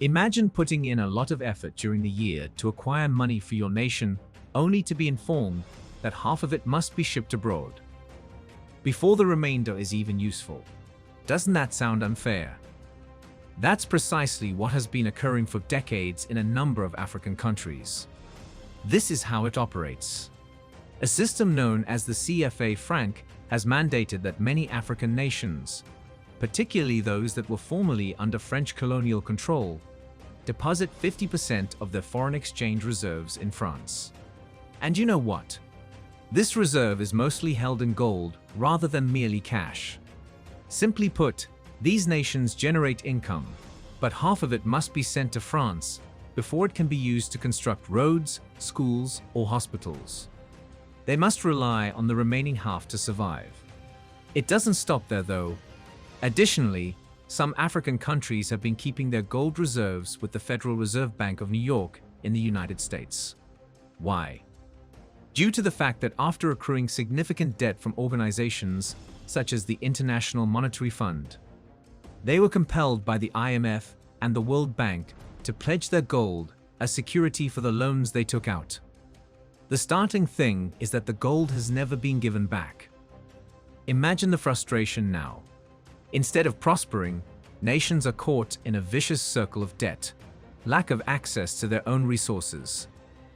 Imagine putting in a lot of effort during the year to acquire money for your nation, only to be informed that half of it must be shipped abroad before the remainder is even useful. Doesn't that sound unfair? That's precisely what has been occurring for decades in a number of African countries. This is how it operates. A system known as the CFA Franc has mandated that many African nations, particularly those that were formerly under French colonial control, deposit 50% of their foreign exchange reserves in France. And you know what? This reserve is mostly held in gold rather than merely cash. Simply put, these nations generate income, but half of it must be sent to France before it can be used to construct roads, schools, or hospitals. They must rely on the remaining half to survive. It doesn't stop there though. Additionally, some African countries have been keeping their gold reserves with the Federal Reserve Bank of New York in the United States. Why? Due to the fact that after accruing significant debt from organizations such as the International Monetary Fund, they were compelled by the IMF and the World Bank to pledge their gold as security for the loans they took out. The starting thing is that the gold has never been given back. Imagine the frustration now. Instead of prospering, nations are caught in a vicious circle of debt, lack of access to their own resources,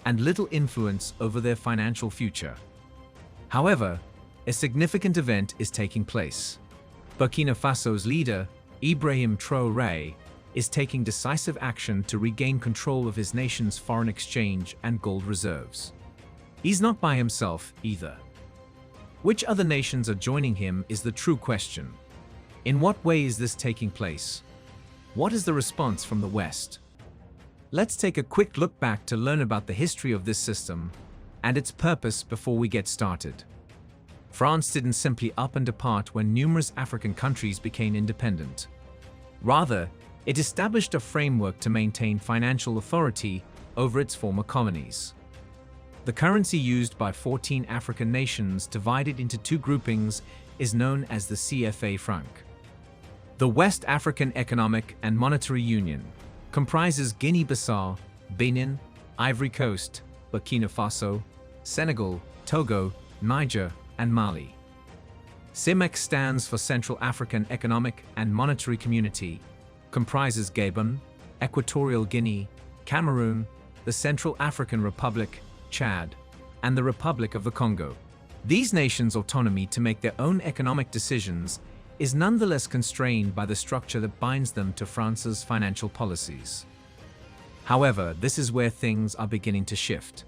and little influence over their financial future. However, a significant event is taking place. Burkina Faso's leader, Ibrahim Traore, is taking decisive action to regain control of his nation's foreign exchange and gold reserves. He's not by himself either. Which other nations are joining him is the true question. In what way is this taking place? What is the response from the West? Let's take a quick look back to learn about the history of this system and its purpose before we get started. France didn't simply up and depart when numerous African countries became independent. Rather, it established a framework to maintain financial authority over its former colonies. The currency used by 14 African nations divided into two groupings is known as the CFA Franc. The West African Economic and Monetary Union comprises Guinea-Bissau, Benin, Ivory Coast, Burkina Faso, Senegal, Togo, Niger, and Mali. CEMEC stands for Central African Economic and Monetary Community, comprises Gabon, Equatorial Guinea, Cameroon, the Central African Republic, Chad, and the Republic of the Congo. These nations' autonomy to make their own economic decisions is nonetheless constrained by the structure that binds them to France's financial policies. However, this is where things are beginning to shift.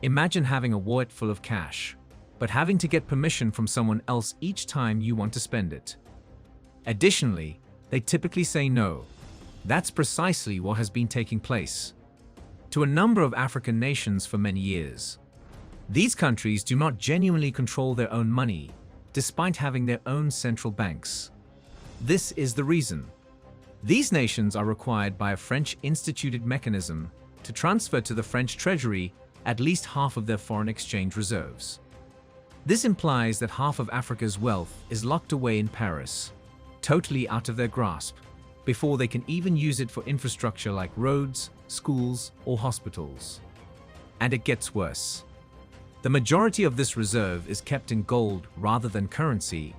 Imagine having a wallet full of cash, but having to get permission from someone else each time you want to spend it. Additionally, they typically say no. That's precisely what has been taking place to a number of African nations for many years. These countries do not genuinely control their own money, despite having their own central banks. This is the reason. These nations are required by a French-instituted mechanism to transfer to the French treasury at least half of their foreign exchange reserves. This implies that half of Africa's wealth is locked away in Paris, totally out of their grasp, before they can even use it for infrastructure like roads, schools, or hospitals. And it gets worse. The majority of this reserve is kept in gold rather than currency,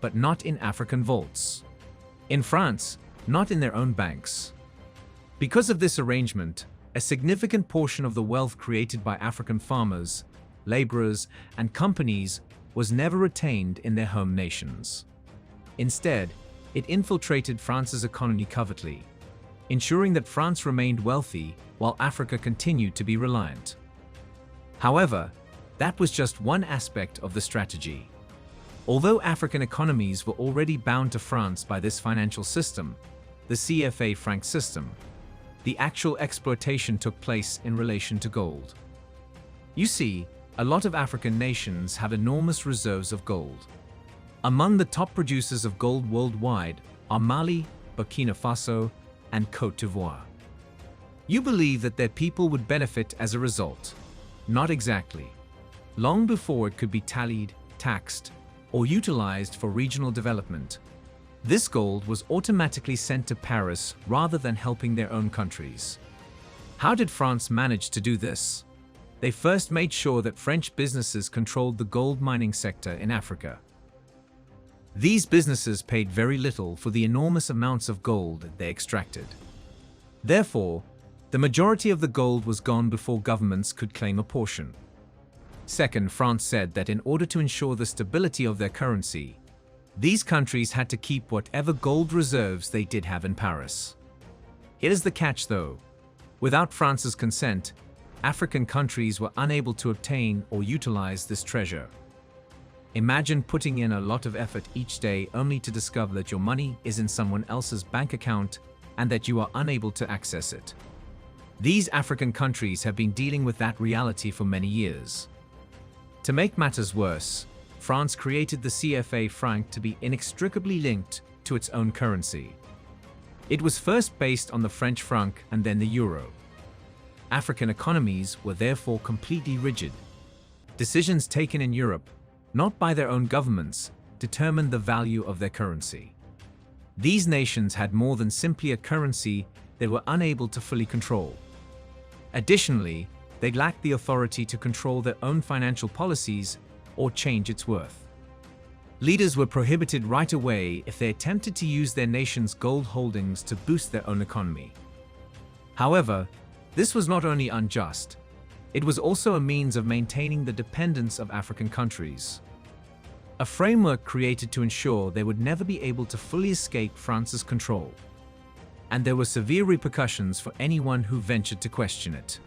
but not in African vaults. In France, not in their own banks. Because of this arrangement, a significant portion of the wealth created by African farmers, laborers, and companies was never retained in their home nations. Instead, it infiltrated France's economy covertly, ensuring that France remained wealthy while Africa continued to be reliant. However, that was just one aspect of the strategy. Although African economies were already bound to France by this financial system, the CFA Franc system, the actual exploitation took place in relation to gold. You see, a lot of African nations have enormous reserves of gold. Among the top producers of gold worldwide are Mali, Burkina Faso, and Côte d'Ivoire. You believe that their people would benefit as a result. Not exactly. Long before it could be tallied, taxed, or utilized for regional development, This gold was automatically sent to Paris rather than helping their own countries. How did France manage to do this? They first made sure that French businesses controlled the gold mining sector in Africa. These businesses paid very little for the enormous amounts of gold they extracted. Therefore, the majority of the gold was gone before governments could claim a portion. Second, France said that in order to ensure the stability of their currency, these countries had to keep whatever gold reserves they did have in Paris. Here is the catch though. Without France's consent, African countries were unable to obtain or utilize this treasure. Imagine putting in a lot of effort each day only to discover that your money is in someone else's bank account and that you are unable to access it. These African countries have been dealing with that reality for many years. To make matters worse, France created the CFA Franc to be inextricably linked to its own currency. It was first based on the French franc and then the euro. African economies were therefore completely rigid. Decisions taken in Europe, not by their own governments, determined the value of their currency. These nations had more than simply a currency they were unable to fully control. Additionally, they lacked the authority to control their own financial policies or change its worth. Leaders were prohibited right away if they attempted to use their nation's gold holdings to boost their own economy. However, this was not only unjust, it was also a means of maintaining the dependence of African countries. A framework created to ensure they would never be able to fully escape France's control. And there were severe repercussions for anyone who ventured to question it.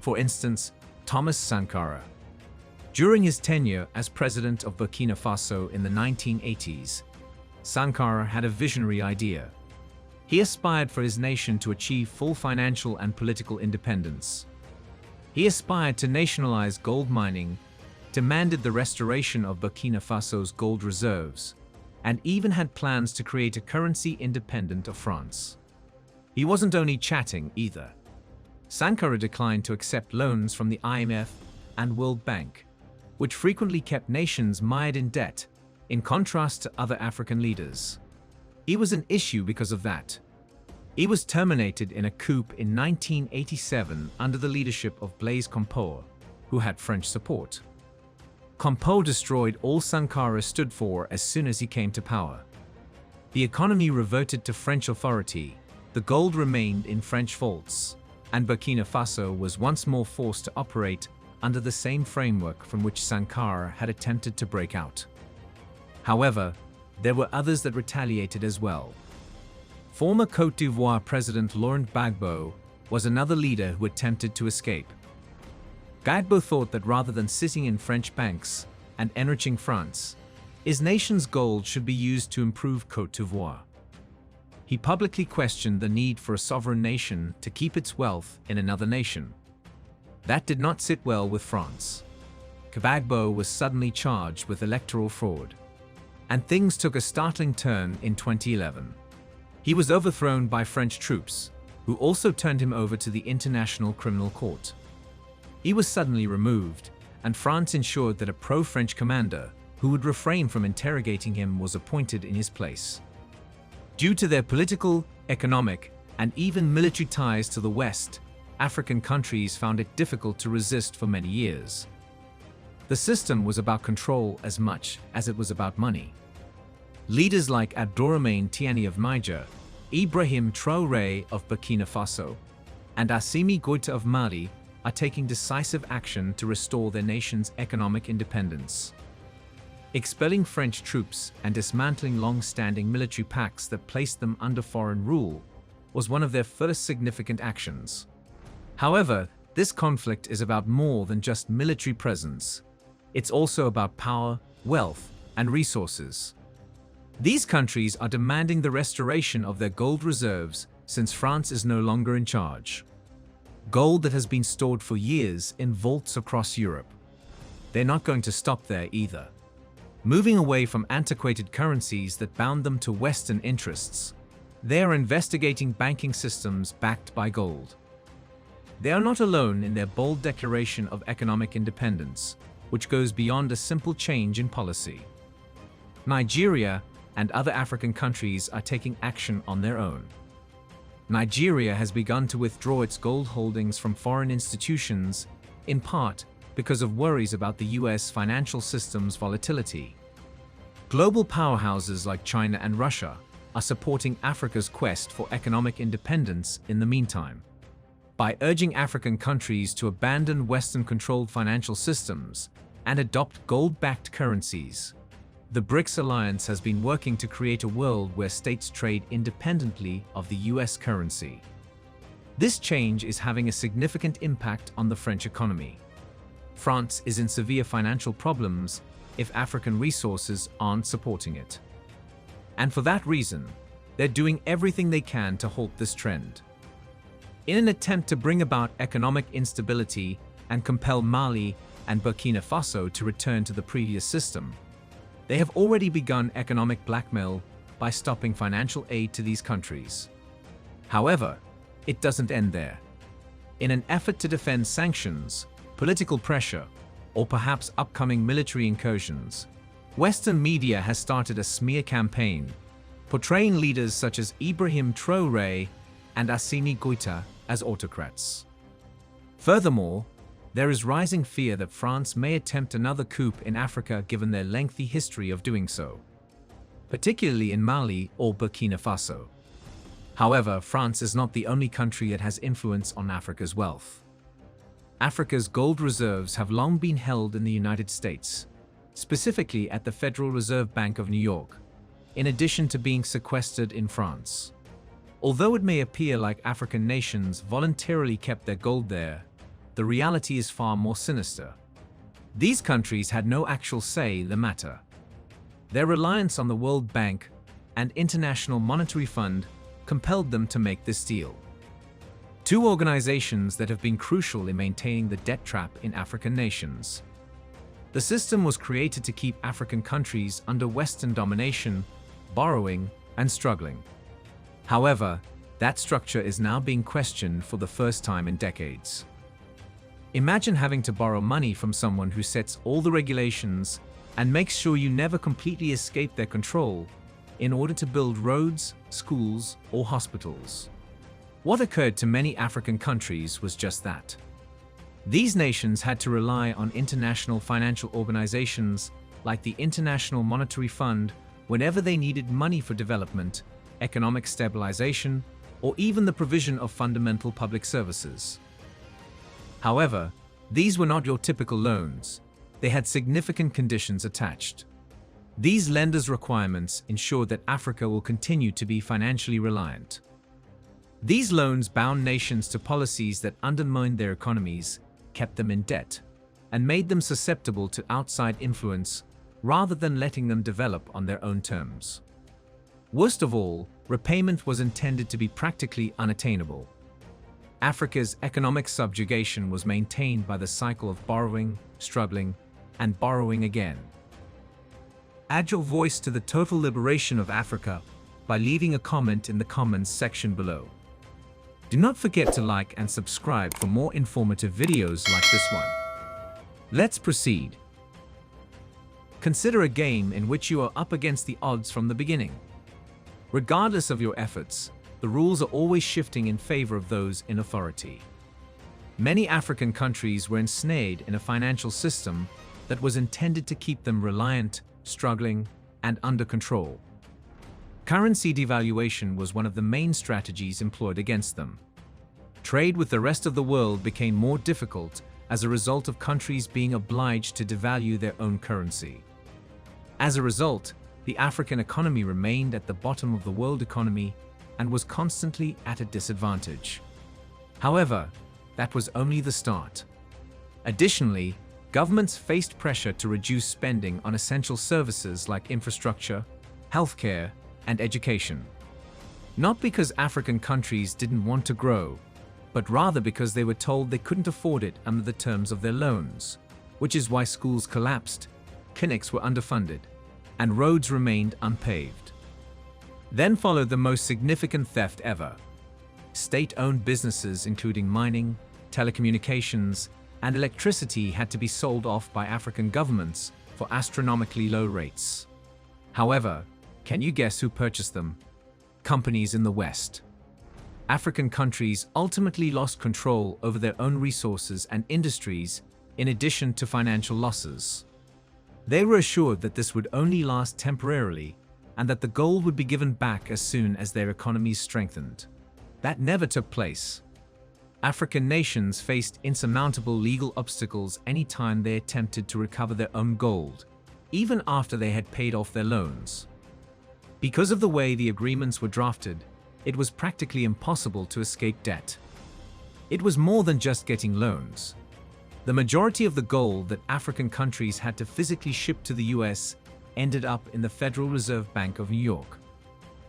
For instance, Thomas Sankara. During his tenure as president of Burkina Faso in the 1980s, Sankara had a visionary idea. He aspired for his nation to achieve full financial and political independence. He aspired to nationalize gold mining, demanded the restoration of Burkina Faso's gold reserves, and even had plans to create a currency independent of France. He wasn't only chatting either. Sankara declined to accept loans from the IMF and World Bank, which frequently kept nations mired in debt, in contrast to other African leaders. He was an issue because of that. He was terminated in a coup in 1987 under the leadership of Blaise Compaoré, who had French support. Compaoré destroyed all Sankara stood for as soon as he came to power. The economy reverted to French authority, the gold remained in French vaults, and Burkina Faso was once more forced to operate under the same framework from which Sankara had attempted to break out. However, there were others that retaliated as well. Former Côte d'Ivoire President Laurent Gbagbo was another leader who attempted to escape. Gbagbo thought that rather than sitting in French banks and enriching France, his nation's gold should be used to improve Côte d'Ivoire. He publicly questioned the need for a sovereign nation to keep its wealth in another nation. That did not sit well with France. Gbagbo was suddenly charged with electoral fraud. And things took a startling turn in 2011. He was overthrown by French troops, who also turned him over to the International Criminal Court. He was suddenly removed, and France ensured that a pro-French commander, who would refrain from interrogating him, was appointed in his place. Due to their political, economic, and even military ties to the West, African countries found it difficult to resist for many years. The system was about control as much as it was about money. Leaders like Abdourahmane Tiani of Niger, Ibrahim Traore of Burkina Faso, and Assimi Goïta of Mali are taking decisive action to restore their nation's economic independence. Expelling French troops and dismantling long-standing military pacts that placed them under foreign rule was one of their first significant actions. However, this conflict is about more than just military presence. It's also about power, wealth, and resources. These countries are demanding the restoration of their gold reserves since France is no longer in charge. Gold that has been stored for years in vaults across Europe. They're not going to stop there either. Moving away from antiquated currencies that bound them to Western interests, they are investigating banking systems backed by gold. They are not alone in their bold declaration of economic independence, which goes beyond a simple change in policy. Nigeria, and other African countries are taking action on their own. Nigeria has begun to withdraw its gold holdings from foreign institutions, in part because of worries about the US financial system's volatility. Global powerhouses like China and Russia are supporting Africa's quest for economic independence in the meantime. By urging African countries to abandon Western-controlled financial systems and adopt gold-backed currencies, the BRICS alliance has been working to create a world where states trade independently of the US currency. This change is having a significant impact on the French economy. France is in severe financial problems if African resources aren't supporting it. And for that reason, they're doing everything they can to halt this trend. In an attempt to bring about economic instability and compel Mali and Burkina Faso to return to the previous system, they have already begun economic blackmail by stopping financial aid to these countries. However, it doesn't end there. In an effort to defend sanctions, political pressure, or perhaps upcoming military incursions, Western media has started a smear campaign, portraying leaders such as Ibrahim Traore and Assimi Goïta as autocrats. Furthermore, there is rising fear that France may attempt another coup in Africa given their lengthy history of doing so, particularly in Mali or Burkina Faso. However, France is not the only country that has influence on Africa's wealth. Africa's gold reserves have long been held in the United States, specifically at the Federal Reserve Bank of New York, in addition to being sequestered in France. Although it may appear like African nations voluntarily kept their gold there, the reality is far more sinister. These countries had no actual say in the matter. Their reliance on the World Bank and International Monetary Fund compelled them to make this deal. Two organizations that have been crucial in maintaining the debt trap in African nations. The system was created to keep African countries under Western domination, borrowing, and struggling. However, that structure is now being questioned for the first time in decades. Imagine having to borrow money from someone who sets all the regulations and makes sure you never completely escape their control in order to build roads, schools, or hospitals. What occurred to many African countries was just that. These nations had to rely on international financial organizations like the International Monetary Fund whenever they needed money for development, economic stabilization, or even the provision of fundamental public services. However, these were not your typical loans. They had significant conditions attached. These lenders' requirements ensured that Africa will continue to be financially reliant. These loans bound nations to policies that undermined their economies, kept them in debt, and made them susceptible to outside influence rather than letting them develop on their own terms. Worst of all, repayment was intended to be practically unattainable. Africa's economic subjugation was maintained by the cycle of borrowing, struggling, and borrowing again. Add your voice to the total liberation of Africa by leaving a comment in the comments section below. Do not forget to like and subscribe for more informative videos like this one. Let's proceed. Consider a game in which you are up against the odds from the beginning. Regardless of your efforts, the rules are always shifting in favor of those in authority. Many African countries were ensnared in a financial system that was intended to keep them reliant, struggling, and under control. Currency devaluation was one of the main strategies employed against them. Trade with the rest of the world became more difficult as a result of countries being obliged to devalue their own currency. As a result, the African economy remained at the bottom of the world economy and was constantly at a disadvantage. However, that was only the start. Additionally, governments faced pressure to reduce spending on essential services like infrastructure, healthcare, and education. Not because African countries didn't want to grow, but rather because they were told they couldn't afford it under the terms of their loans, which is why schools collapsed, clinics were underfunded, and roads remained unpaved. Then followed the most significant theft ever. State-owned businesses including mining, telecommunications, and electricity had to be sold off by African governments for astronomically low rates. However, Can you guess who purchased them? Companies in the West. African countries ultimately lost control over their own resources and industries, in addition to financial losses. They were assured that this would only last temporarily and that the gold would be given back as soon as their economies strengthened. That never took place. African nations faced insurmountable legal obstacles any time they attempted to recover their own gold, even after they had paid off their loans. Because of the way the agreements were drafted, it was practically impossible to escape debt. It was more than just getting loans. The majority of the gold that African countries had to physically ship to the US ended up in the Federal Reserve Bank of New York.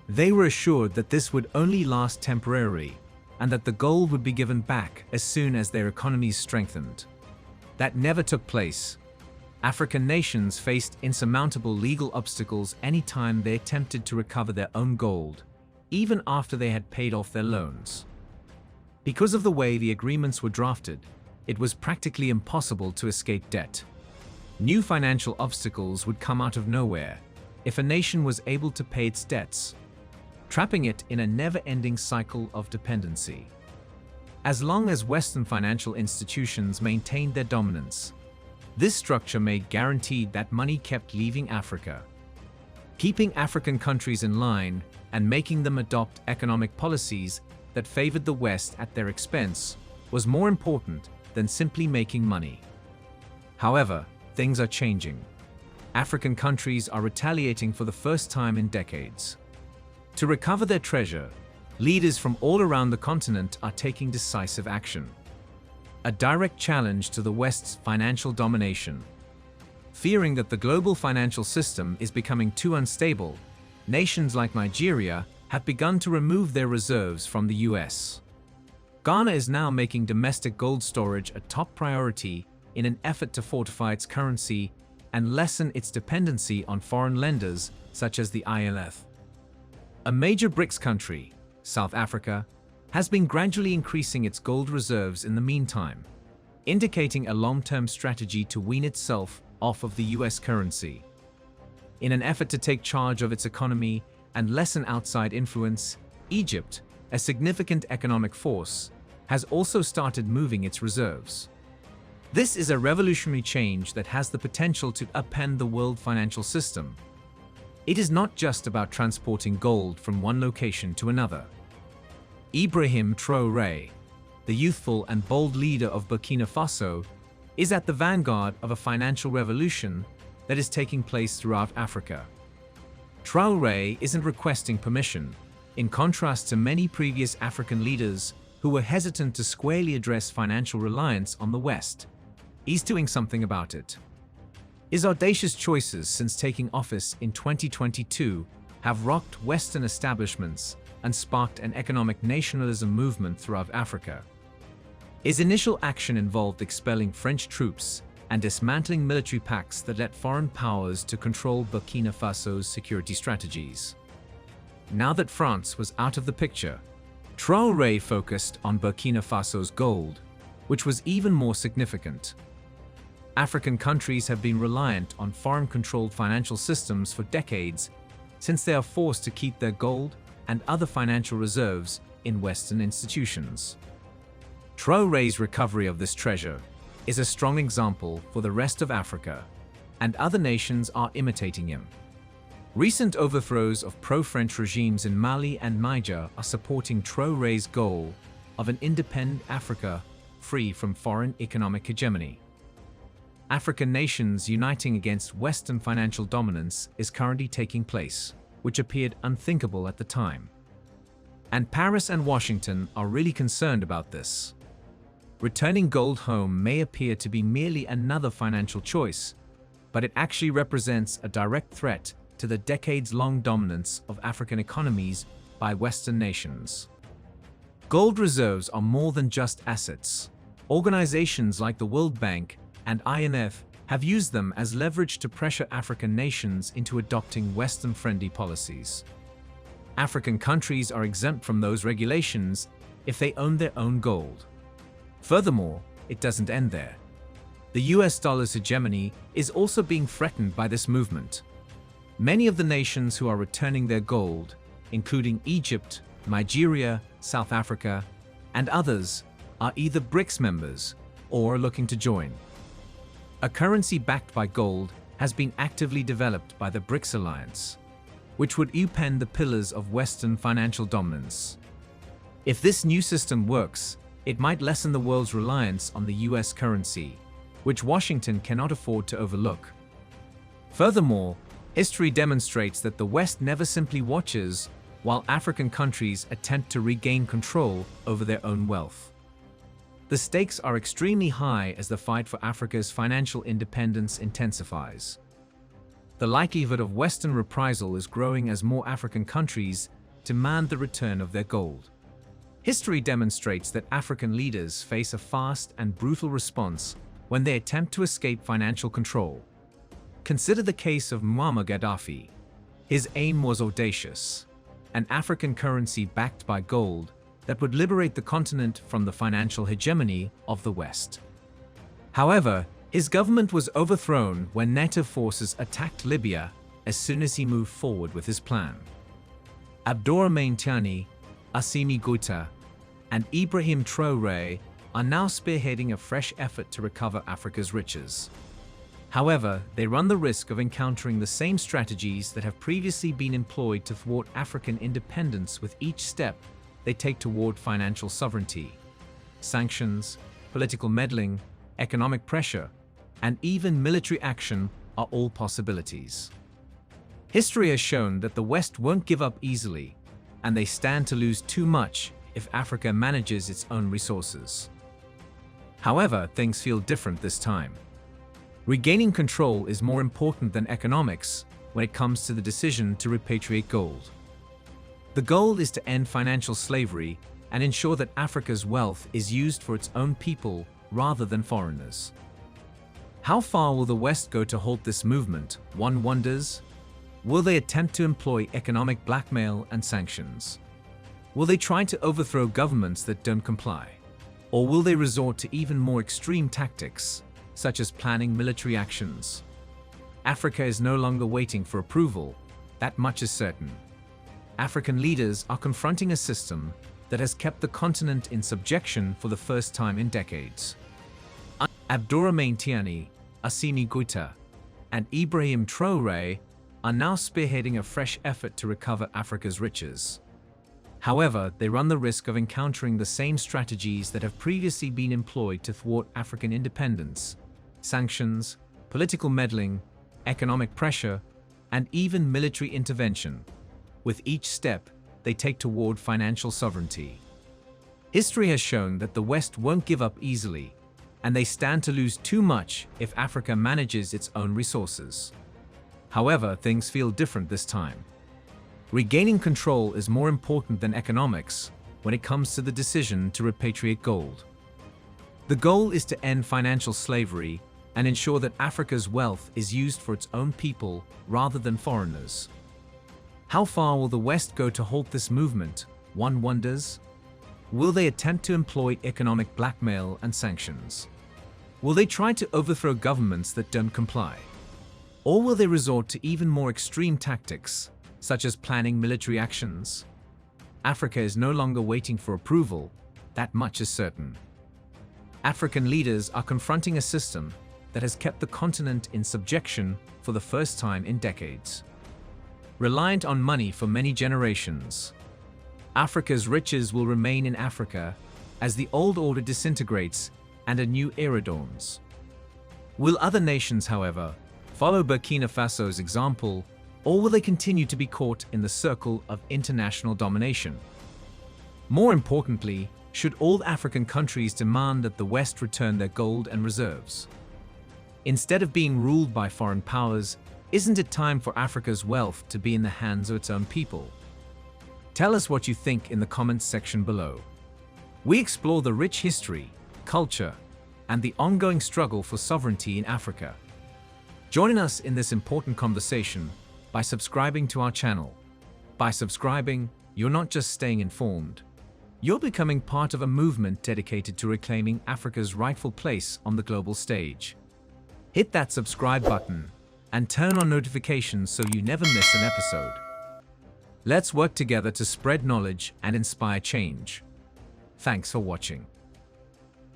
They were assured that this would only last temporarily and that the gold would be given back as soon as their economies strengthened. That never took place. African nations faced insurmountable legal obstacles any time they attempted to recover their own gold, even after they had paid off their loans. Because of the way the agreements were drafted, it was practically impossible to escape debt. New financial obstacles would come out of nowhere if a nation was able to pay its debts, trapping it in a never-ending cycle of dependency. As long as Western financial institutions maintained their dominance, this structure made guaranteed that money kept leaving Africa. Keeping African countries in line and making them adopt economic policies that favored the West at their expense was more important than simply making money. However, things are changing. African countries are retaliating for the first time in decades. To recover their treasure, leaders from all around the continent are taking decisive action. A direct challenge to the West's financial domination. Fearing that the global financial system is becoming too unstable, nations like Nigeria have begun to remove their reserves from the US. Ghana is now making domestic gold storage a top priority in an effort to fortify its currency and lessen its dependency on foreign lenders such as the IMF. A major BRICS country, South Africa, has been gradually increasing its gold reserves in the meantime, indicating a long-term strategy to wean itself off of the US currency. In an effort to take charge of its economy and lessen outside influence, Egypt, a significant economic force, has also started moving its reserves. This is a revolutionary change that has the potential to upend the world financial system. It is not just about transporting gold from one location to another. Ibrahim Traore, the youthful and bold leader of Burkina Faso, is at the vanguard of a financial revolution that is taking place throughout Africa. Traore isn't requesting permission, in contrast to many previous African leaders who were hesitant to squarely address financial reliance on the West. He's doing something about it. His audacious choices since taking office in 2022 have rocked Western establishments and sparked an economic nationalism movement throughout Africa. His initial action involved expelling French troops and dismantling military pacts that let foreign powers to control Burkina Faso's security strategies. Now that France was out of the picture, Traore focused on Burkina Faso's gold, which was even more significant. African countries have been reliant on foreign-controlled financial systems for decades, since they are forced to keep their gold and other financial reserves in Western institutions. Traore's recovery of this treasure is a strong example for the rest of Africa, and other nations are imitating him. Recent overthrows of pro-French regimes in Mali and Niger are supporting Traore's goal of an independent Africa free from foreign economic hegemony. African nations uniting against Western financial dominance is currently taking place, which appeared unthinkable at the time. And Paris and Washington are really concerned about this. Returning gold home may appear to be merely another financial choice, but it actually represents a direct threat to the decades-long dominance of African economies by Western nations. Gold reserves are more than just assets. Organizations like the World Bank and IMF have used them as leverage to pressure African nations into adopting Western-friendly policies. African countries are exempt from those regulations if they own their own gold. Furthermore, it doesn't end there. The US dollar's hegemony is also being threatened by this movement. Many of the nations who are returning their gold, including Egypt, Nigeria, South Africa, and others, are either BRICS members or looking to join. A currency backed by gold has been actively developed by the BRICS alliance, which would upend the pillars of Western financial dominance. If this new system works, it might lessen the world's reliance on the US currency, which Washington cannot afford to overlook. Furthermore, history demonstrates that the West never simply watches while African countries attempt to regain control over their own wealth. The stakes are extremely high as the fight for Africa's financial independence intensifies. The likelihood of Western reprisal is growing as more African countries demand the return of their gold. History demonstrates that African leaders face a fast and brutal response when they attempt to escape financial control. Consider the case of Muammar Gaddafi. His aim was audacious: an African currency backed by gold that would liberate the continent from the financial hegemony of the West. However, his government was overthrown when native forces attacked Libya as soon as he moved forward with his plan. Abdourahmane Tiani, Assimi Goïta, and Ibrahim Traore are now spearheading a fresh effort to recover Africa's riches. However, they run the risk of encountering the same strategies that have previously been employed to thwart African independence with each step they take toward financial sovereignty. Sanctions, political meddling, economic pressure, and even military action are all possibilities. History has shown that the West won't give up easily, and they stand to lose too much if Africa manages its own resources. However, things feel different this time. Regaining control is more important than economics when it comes to the decision to repatriate gold. The goal is to end financial slavery and ensure that Africa's wealth is used for its own people rather than foreigners. How far will the West go to halt this movement, one wonders? Will they attempt to employ economic blackmail and sanctions? Will they try to overthrow governments that don't comply? Or will they resort to even more extreme tactics, such as planning military actions? Africa is no longer waiting for approval, that much is certain. African leaders are confronting a system that has kept the continent in subjection for the first time in decades. Abdourahmane Tiani, Assimi Goïta, and Ibrahim Traore are now spearheading a fresh effort to recover Africa's riches. However, they run the risk of encountering the same strategies that have previously been employed to thwart African independence: sanctions, political meddling, economic pressure, and even military intervention. With each step they take toward financial sovereignty. History has shown that the West won't give up easily, and they stand to lose too much if Africa manages its own resources. However, things feel different this time. Regaining control is more important than economics when it comes to the decision to repatriate gold. The goal is to end financial slavery and ensure that Africa's wealth is used for its own people rather than foreigners. How far will the West go to halt this movement, one wonders? Will they attempt to employ economic blackmail and sanctions? Will they try to overthrow governments that don't comply? Or will they resort to even more extreme tactics, such as planning military actions? Africa is no longer waiting for approval, that much is certain. African leaders are confronting a system that has kept the continent in subjection for the first time in decades. Reliant on money for many generations, Africa's riches will remain in Africa as the old order disintegrates and a new era dawns. Will other nations, however, follow Burkina Faso's example, or will they continue to be caught in the circle of international domination? More importantly, should all African countries demand that the West return their gold and reserves? Instead of being ruled by foreign powers, isn't it time for Africa's wealth to be in the hands of its own people? Tell us what you think in the comments section below. We explore the rich history, culture, and the ongoing struggle for sovereignty in Africa. Join us in this important conversation by subscribing to our channel. By subscribing, you're not just staying informed, you're becoming part of a movement dedicated to reclaiming Africa's rightful place on the global stage. Hit that subscribe button and turn on notifications so you never miss an episode. Let's work together to spread knowledge and inspire change. Thanks for watching.